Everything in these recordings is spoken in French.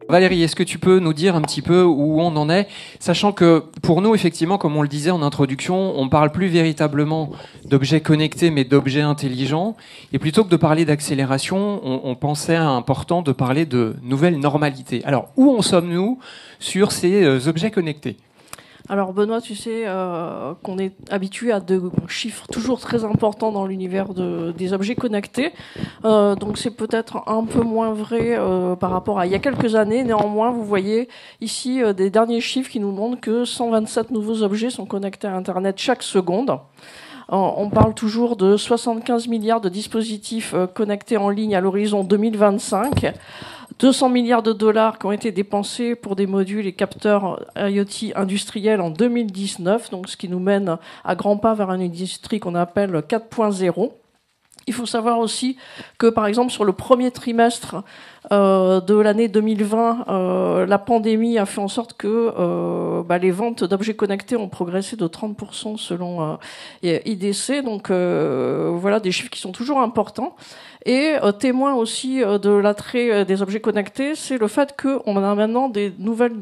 Valérie, est-ce que tu peux nous dire un petit peu où on en est, sachant que pour nous, effectivement, comme on le disait en introduction, on parle plus véritablement d'objets connectés, mais d'objets intelligents. Et plutôt que de parler d'accélération, on pensait important de parler de nouvelles normalités. Alors, où en sommes-nous sur ces objets connectés ? Alors Benoît, tu sais qu'on est habitué à de chiffres toujours très importants dans l'univers des objets connectés. Donc c'est peut-être un peu moins vrai par rapport à il y a quelques années. Néanmoins, vous voyez ici des derniers chiffres qui nous montrent que 127 nouveaux objets sont connectés à Internet chaque seconde. On parle toujours de 75 milliards de dispositifs connectés en ligne à l'horizon 2025. 200 milliards de dollars qui ont été dépensés pour des modules et capteurs IoT industriels en 2019, donc ce qui nous mène à grands pas vers une industrie qu'on appelle 4.0. Il faut savoir aussi que, par exemple, sur le premier trimestre de l'année 2020, la pandémie a fait en sorte que les ventes d'objets connectés ont progressé de 30% selon IDC. Donc voilà, des chiffres qui sont toujours importants. Et témoin aussi de l'attrait des objets connectés, c'est le fait qu'on a maintenant des nouvelles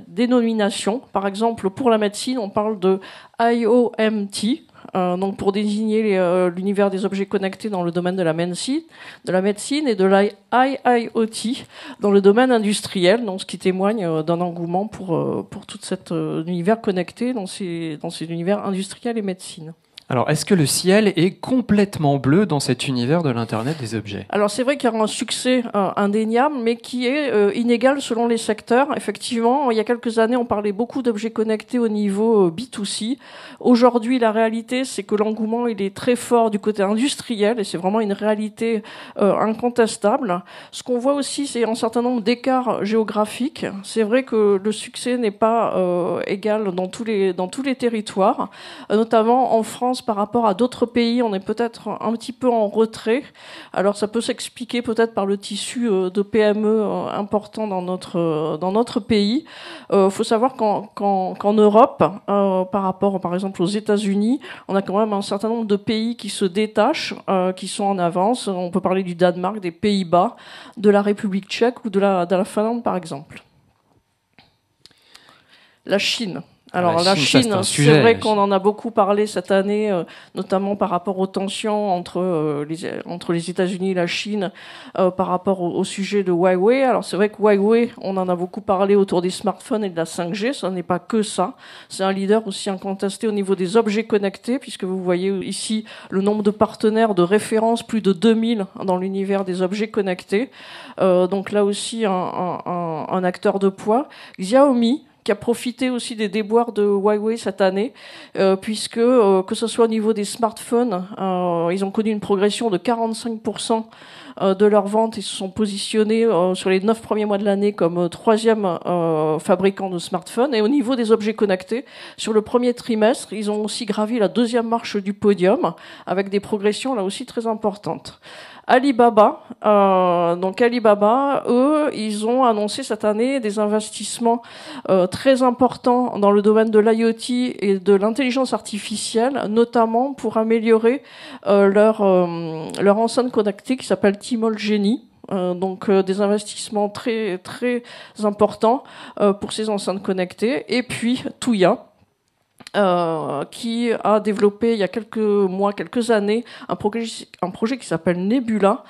dénominations. Par exemple, pour la médecine, on parle de IoMT. Donc pour désigner l'univers des objets connectés dans le domaine de la médecine et de la IIoT dans le domaine industriel, donc ce qui témoigne d'un engouement pour tout cet univers connecté dans ces univers industriels et médecine. Alors, est-ce que le ciel est complètement bleu dans cet univers de l'Internet des objets ? Alors, c'est vrai qu'il y a un succès indéniable, mais qui est inégal selon les secteurs. Effectivement, il y a quelques années, on parlait beaucoup d'objets connectés au niveau B2C. Aujourd'hui, la réalité, c'est que l'engouement, il est très fort du côté industriel, et c'est vraiment une réalité incontestable. Ce qu'on voit aussi, c'est un certain nombre d'écarts géographiques. C'est vrai que le succès n'est pas égal dans tous les territoires, notamment en France. Par rapport à d'autres pays, on est peut-être un petit peu en retrait. Alors ça peut s'expliquer peut-être par le tissu de PME important dans notre pays. Faut savoir qu'en Europe, par rapport par exemple aux États-Unis, on a quand même un certain nombre de pays qui se détachent, qui sont en avance. On peut parler du Danemark, des Pays-Bas, de la République tchèque ou de la Finlande par exemple. La Chine. Alors la Chine, c'est vrai qu'on en a beaucoup parlé cette année, notamment par rapport aux tensions entre les États-Unis et la Chine, par rapport au sujet de Huawei. Alors c'est vrai que Huawei, on en a beaucoup parlé autour des smartphones et de la 5G. Ça n'est pas que ça. C'est un leader aussi incontesté au niveau des objets connectés, puisque vous voyez ici le nombre de partenaires de référence, plus de 2000 dans l'univers des objets connectés. Donc là aussi un acteur de poids. Xiaomi, qui a profité aussi des déboires de Huawei cette année, puisque que ce soit au niveau des smartphones, ils ont connu une progression de 45% de leurs ventes. Ils se sont positionnés sur les 9 premiers mois de l'année comme troisième fabricant de smartphones. Et au niveau des objets connectés, sur le premier trimestre, ils ont aussi gravi la deuxième marche du podium, avec des progressions là aussi très importantes. Alibaba, eux, ils ont annoncé cette année des investissements très importants dans le domaine de l'IoT et de l'intelligence artificielle, notamment pour améliorer leur enceinte connectée qui s'appelle Tmall Genie. Donc des investissements très très importants pour ces enceintes connectées. Et puis Tuya, qui a développé il y a quelques années un projet qui s'appelle Nebula,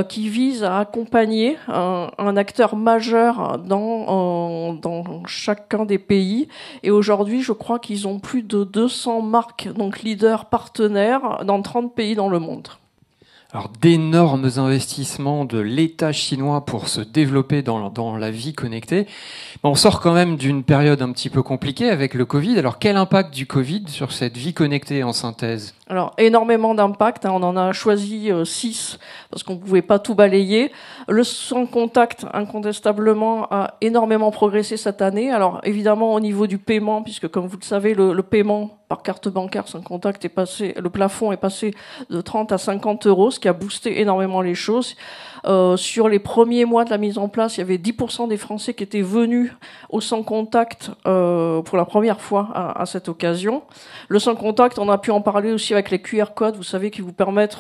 qui vise à accompagner un acteur majeur dans chacun des pays. Et aujourd'hui, je crois qu'ils ont plus de 200 marques, donc leaders partenaires, dans 30 pays dans le monde. Alors, d'énormes investissements de l'État chinois pour se développer dans la vie connectée. On sort quand même d'une période un petit peu compliquée avec le Covid. Alors, quel impact du Covid sur cette vie connectée en synthèse ? Alors, énormément d'impact. On en a choisi 6 parce qu'on ne pouvait pas tout balayer. Le sans contact, incontestablement, a énormément progressé cette année. Alors, évidemment, au niveau du paiement, puisque comme vous le savez, le paiement par carte bancaire sans contact le plafond est passé de 30 à 50 euros, ce qui a boosté énormément les choses. Sur les premiers mois de la mise en place, il y avait 10% des Français qui étaient venus au sans contact pour la première fois à cette occasion. Le sans contact, on a pu en parler aussi avec les QR codes, vous savez, qui vous permettent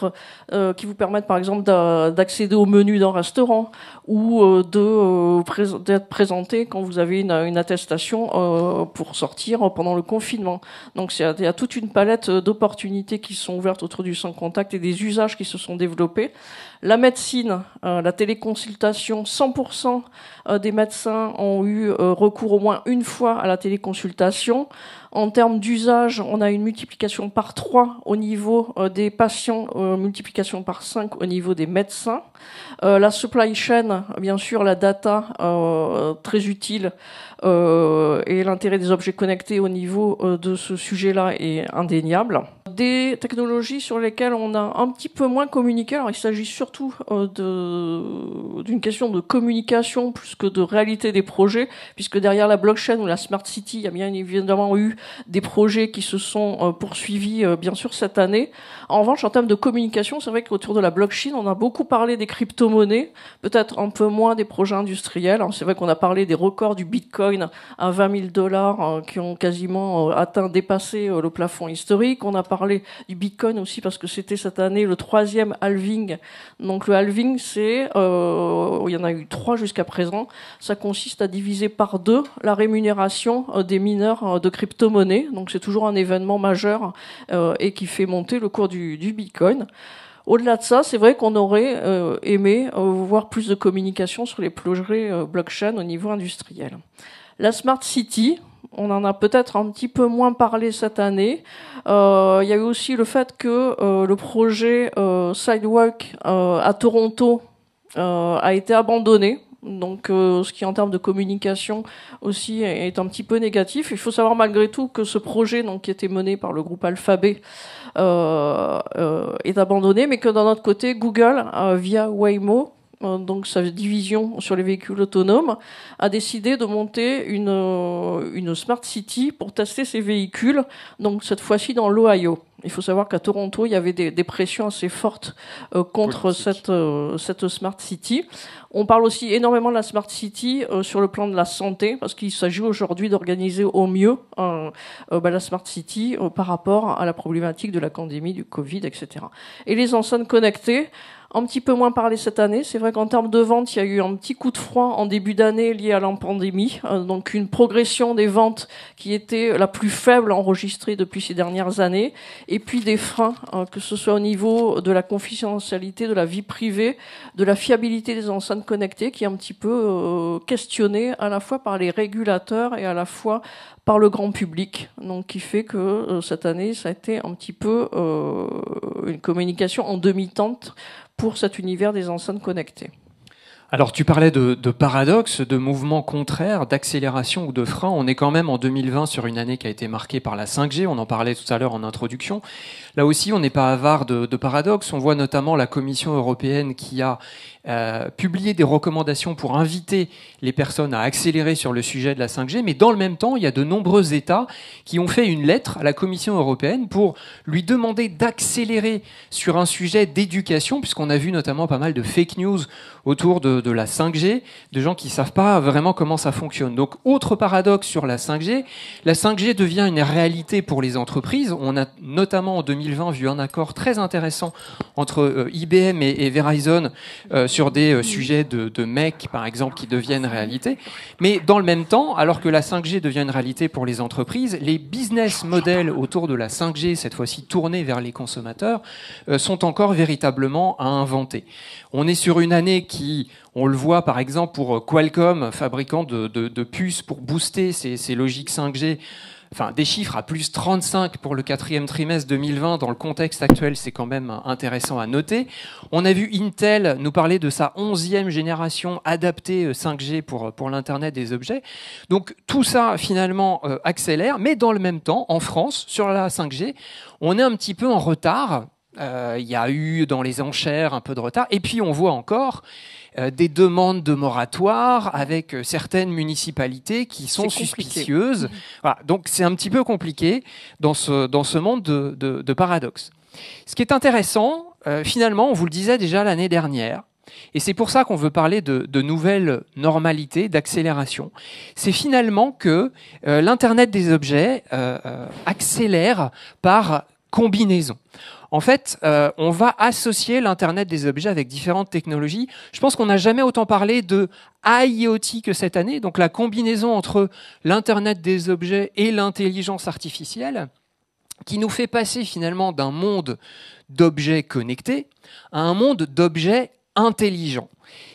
par exemple d'accéder au menu d'un restaurant ou d'être présenté quand vous avez une attestation pour sortir pendant le confinement. Donc il y a toute une palette d'opportunités qui sont ouvertes autour du sans contact et des usages qui se sont développés. La médecine, la téléconsultation, 100% des médecins ont eu recours au moins une fois à la téléconsultation. En termes d'usage, on a une multiplication par 3 au niveau des patients, multiplication par 5 au niveau des médecins. La supply chain, bien sûr, la data, très utile, et l'intérêt des objets connectés au niveau de ce sujet-là est indéniable. Des technologies sur lesquelles on a un petit peu moins communiqué. Alors, il s'agit surtout d'une question de communication plus que de réalité des projets, puisque derrière la blockchain ou la smart city, il y a bien évidemment eu des projets qui se sont poursuivis, bien sûr, cette année. En revanche, en termes de communication, c'est vrai qu'autour de la blockchain, on a beaucoup parlé des crypto-monnaies, peut-être un peu moins des projets industriels. Alors, c'est vrai qu'on a parlé des records du Bitcoin à 20 000 $ qui ont quasiment dépassé le plafond historique. On a parlé du Bitcoin aussi parce que c'était cette année le 3e halving. Donc le halving, il y en a eu 3 jusqu'à présent. Ça consiste à diviser par 2 la rémunération des mineurs de crypto-monnaies. Donc c'est toujours un événement majeur et qui fait monter le cours du Bitcoin. Au-delà de ça, c'est vrai qu'on aurait aimé voir plus de communication sur les projets blockchain au niveau industriel. La Smart City, on en a peut-être un petit peu moins parlé cette année. Il y a eu aussi le fait que le projet Sidewalk à Toronto a été abandonné. Donc, ce qui en termes de communication aussi est un petit peu négatif. Il faut savoir malgré tout que ce projet, donc, qui était mené par le groupe Alphabet, est abandonné, mais que d'un autre côté, Google, via Waymo, donc sa division sur les véhicules autonomes, a décidé de monter une Smart City pour tester ces véhicules, donc cette fois-ci dans l'Ohio. Il faut savoir qu'à Toronto, il y avait des pressions assez fortes contre cette Smart City. On parle aussi énormément de la Smart City sur le plan de la santé, parce qu'il s'agit aujourd'hui d'organiser au mieux la Smart City par rapport à la problématique de la pandémie, du Covid, etc. Et les enceintes connectées, un petit peu moins parlé cette année. C'est vrai qu'en termes de vente, il y a eu un petit coup de froid en début d'année lié à la pandémie. Donc une progression des ventes qui était la plus faible enregistrée depuis ces dernières années. Et puis des freins, que ce soit au niveau de la confidentialité, de la vie privée, de la fiabilité des enceintes connectées, qui est un petit peu questionnée à la fois par les régulateurs et à la fois par le grand public. Donc qui fait que cette année, ça a été un petit peu une communication en demi-teinte pour cet univers des enceintes connectées. Alors tu parlais de paradoxes, de mouvements contraires, d'accélération ou de frein. On est quand même en 2020 sur une année qui a été marquée par la 5G, on en parlait tout à l'heure en introduction. Là aussi, on n'est pas avare de paradoxes. On voit notamment la Commission européenne qui a publié des recommandations pour inviter les personnes à accélérer sur le sujet de la 5G, mais dans le même temps, il y a de nombreux États qui ont fait une lettre à la Commission européenne pour lui demander d'accélérer sur un sujet d'éducation, puisqu'on a vu notamment pas mal de fake news autour de la 5G, de gens qui ne savent pas vraiment comment ça fonctionne. Donc, autre paradoxe sur la 5G devient une réalité pour les entreprises. On a notamment en 2020 vu un accord très intéressant entre IBM et Verizon sur des sujets de MEC, par exemple, qui deviennent réalité. Mais dans le même temps, alors que la 5G devient une réalité pour les entreprises, les business models autour de la 5G, cette fois-ci tournés vers les consommateurs, sont encore véritablement à inventer. On est sur une année qui, on le voit par exemple pour Qualcomm, fabricant de puces pour booster ces logiques 5G, enfin, des chiffres à plus 35 pour le 4e trimestre 2020. Dans le contexte actuel, c'est quand même intéressant à noter. On a vu Intel nous parler de sa 11e génération adaptée 5G pour l'Internet des objets. Donc tout ça, finalement, accélère. Mais dans le même temps, en France, sur la 5G, on est un petit peu en retard. Il y a eu dans les enchères un peu de retard. Et puis on voit encore des demandes de moratoire avec certaines municipalités qui sont suspicieuses. Voilà, donc c'est un petit peu compliqué dans ce monde de paradoxes. Ce qui est intéressant, finalement, on vous le disait déjà l'année dernière, et c'est pour ça qu'on veut parler de nouvelles normalités, d'accélération, c'est finalement que l'Internet des objets accélère par combinaison. En fait, on va associer l'Internet des objets avec différentes technologies. Je pense qu'on n'a jamais autant parlé de IoT que cette année, donc la combinaison entre l'Internet des objets et l'intelligence artificielle, qui nous fait passer finalement d'un monde d'objets connectés à un monde d'objets intelligents.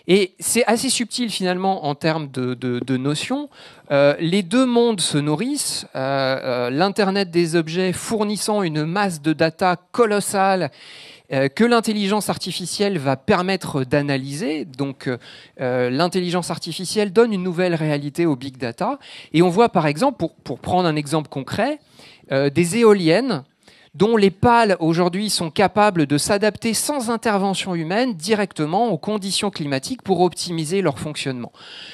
Et c'est assez subtil finalement en termes de notions. Les deux mondes se nourrissent. L'Internet des objets fournissant une masse de data colossale que l'intelligence artificielle va permettre d'analyser. Donc l'intelligence artificielle donne une nouvelle réalité au big data. Et on voit par exemple, pour prendre un exemple concret, des éoliennes dont les pales aujourd'hui sont capables de s'adapter sans intervention humaine directement aux conditions climatiques pour optimiser leur fonctionnement.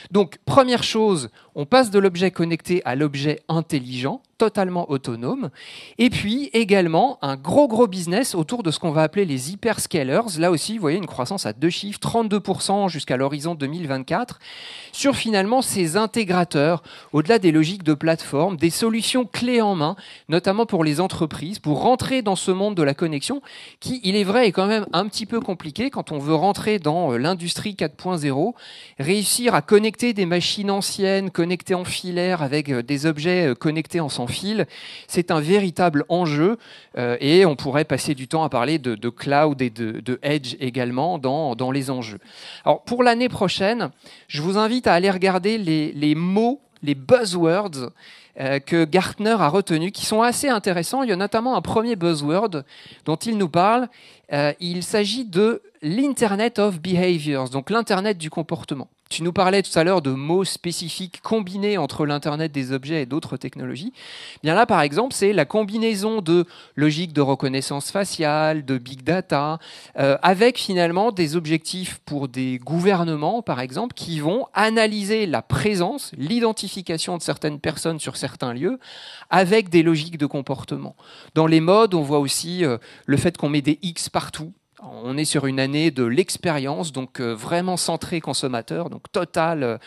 Donc, première chose, on passe de l'objet connecté à l'objet intelligent, totalement autonome. Et puis également un gros business autour de ce qu'on va appeler les hyperscalers. Là aussi, vous voyez une croissance à 2 chiffres, 32% jusqu'à l'horizon 2024, sur finalement ces intégrateurs, au-delà des logiques de plateforme, des solutions clés en main, notamment pour les entreprises, pour rentrer dans ce monde de la connexion, qui, il est vrai, est quand même un petit peu compliqué quand on veut rentrer dans l'industrie 4.0, réussir à connecter des machines anciennes, connectées en filaire avec des objets connectés en sans fil, c'est un véritable enjeu et on pourrait passer du temps à parler de cloud et de edge également dans les enjeux. Alors pour l'année prochaine, je vous invite à aller regarder les mots, les buzzwords que Gartner a retenus, qui sont assez intéressants. Il y a notamment un premier buzzword dont il nous parle. Il s'agit de l'Internet of Behaviors, donc l'Internet du comportement. Tu nous parlais tout à l'heure de mots spécifiques combinés entre l'Internet des objets et d'autres technologies. Bien là, par exemple, c'est la combinaison de logiques de reconnaissance faciale, de big data, avec finalement des objectifs pour des gouvernements, par exemple, qui vont analyser la présence, l'identification de certaines personnes sur certains lieux, avec des logiques de comportement. Dans les modes, on voit aussi le fait qu'on met des X partout. On est sur une année de l'expérience, donc vraiment centré consommateur, donc totale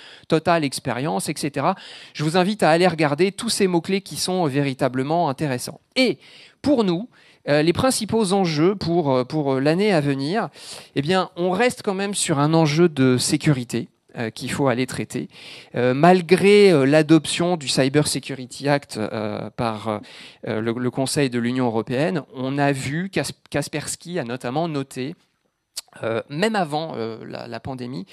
expérience, etc. Je vous invite à aller regarder tous ces mots-clés qui sont véritablement intéressants. Et pour nous, les principaux enjeux pour l'année à venir, eh bien, on reste quand même sur un enjeu de sécurité qu'il faut aller traiter. Malgré l'adoption du Cyber Security Act par le Conseil de l'Union européenne, on a vu Kaspersky a notamment noté, même avant la pandémie,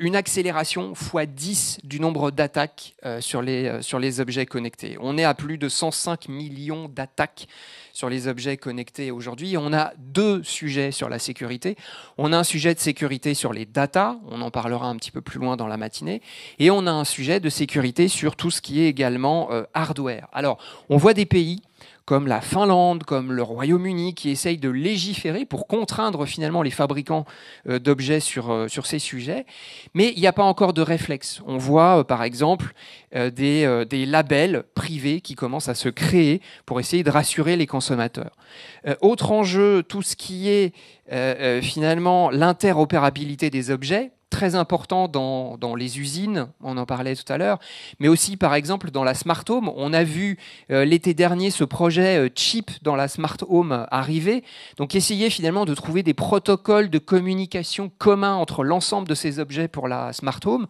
une accélération x10 du nombre d'attaques sur les objets connectés. On est à plus de 105 millions d'attaques sur les objets connectés aujourd'hui. On a deux sujets sur la sécurité. On a un sujet de sécurité sur les data, on en parlera un petit peu plus loin dans la matinée, et on a un sujet de sécurité sur tout ce qui est également hardware. Alors, on voit des pays comme la Finlande, comme le Royaume-Uni, qui essayent de légiférer pour contraindre finalement les fabricants d'objets sur ces sujets. Mais il n'y a pas encore de réflexe. On voit par exemple des labels privés qui commencent à se créer pour essayer de rassurer les consommateurs. Autre enjeu, tout ce qui est finalement l'interopérabilité des objets, très important dans les usines, on en parlait tout à l'heure, mais aussi par exemple dans la smart home. On a vu l'été dernier ce projet chip dans la smart home arriver, donc essayer finalement de trouver des protocoles de communication communs entre l'ensemble de ces objets pour la smart home.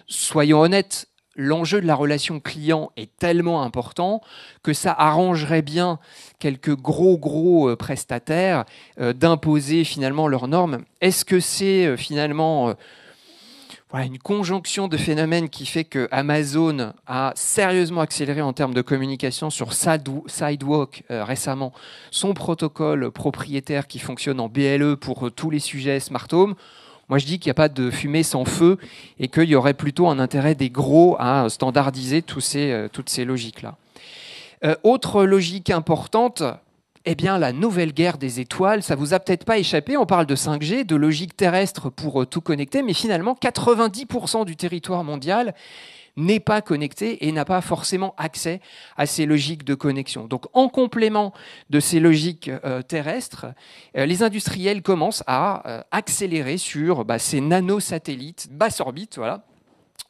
Soyons honnêtes, l'enjeu de la relation client est tellement important que ça arrangerait bien quelques gros prestataires d'imposer finalement leurs normes. Est-ce que c'est finalement une conjonction de phénomènes qui fait que Amazon a sérieusement accéléré en termes de communication sur Sidewalk récemment son protocole propriétaire qui fonctionne en BLE pour tous les sujets smart home? Moi, je dis qu'il n'y a pas de fumée sans feu et qu'il y aurait plutôt un intérêt des gros à standardiser toutes ces logiques-là. Autre logique importante, eh bien, la nouvelle guerre des étoiles, ça vous a peut-être pas échappé, on parle de 5G, de logique terrestre pour tout connecter, mais finalement, 90% du territoire mondial n'est pas connecté et n'a pas forcément accès à ces logiques de connexion. Donc, en complément de ces logiques terrestres, les industriels commencent à accélérer sur ces nanosatellites basse orbite, voilà,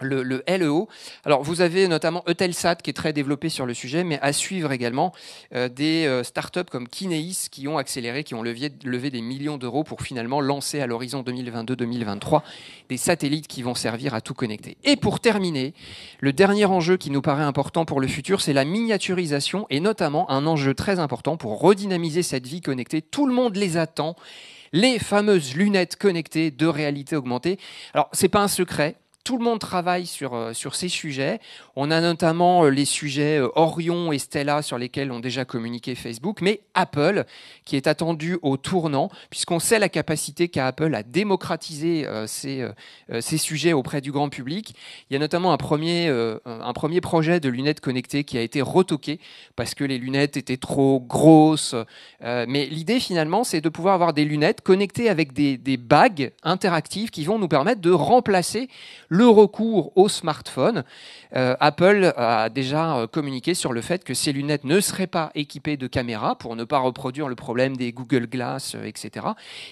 le LEO. Alors, vous avez notamment Eutelsat qui est très développé sur le sujet, mais à suivre également des startups comme Kineis qui ont accéléré, qui ont levé des millions d'euros pour finalement lancer à l'horizon 2022-2023 des satellites qui vont servir à tout connecter. Et pour terminer, le dernier enjeu qui nous paraît important pour le futur, c'est la miniaturisation et notamment un enjeu très important pour redynamiser cette vie connectée. Tout le monde les attend, les fameuses lunettes connectées de réalité augmentée. Alors, c'est pas un secret. Tout le monde travaille sur ces sujets. On a notamment les sujets Orion et Stella sur lesquels ont déjà communiqué Facebook, mais Apple, qui est attendu au tournant, puisqu'on sait la capacité qu'a Apple à démocratiser ces sujets auprès du grand public. Il y a notamment un premier projet de lunettes connectées qui a été retoqué parce que les lunettes étaient trop grosses. Mais l'idée, finalement, c'est de pouvoir avoir des lunettes connectées avec des bagues interactives qui vont nous permettre de remplacer le recours au smartphone. Apple a déjà communiqué sur le fait que ces lunettes ne seraient pas équipées de caméras pour ne pas reproduire le problème des Google Glass, etc.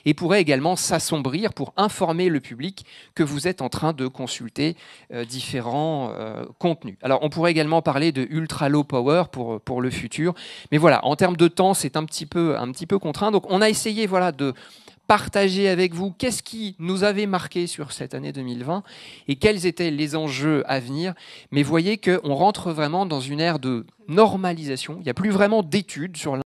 Et pourraient également s'assombrir pour informer le public que vous êtes en train de consulter différents contenus. Alors, on pourrait également parler de ultra low power pour le futur. Mais voilà, en termes de temps, c'est un petit peu contraint. Donc, on a essayé de partager avec vous qu'est-ce qui nous avait marqué sur cette année 2020 et quels étaient les enjeux à venir. Mais voyez qu'on rentre vraiment dans une ère de normalisation. Il n'y a plus vraiment d'études sur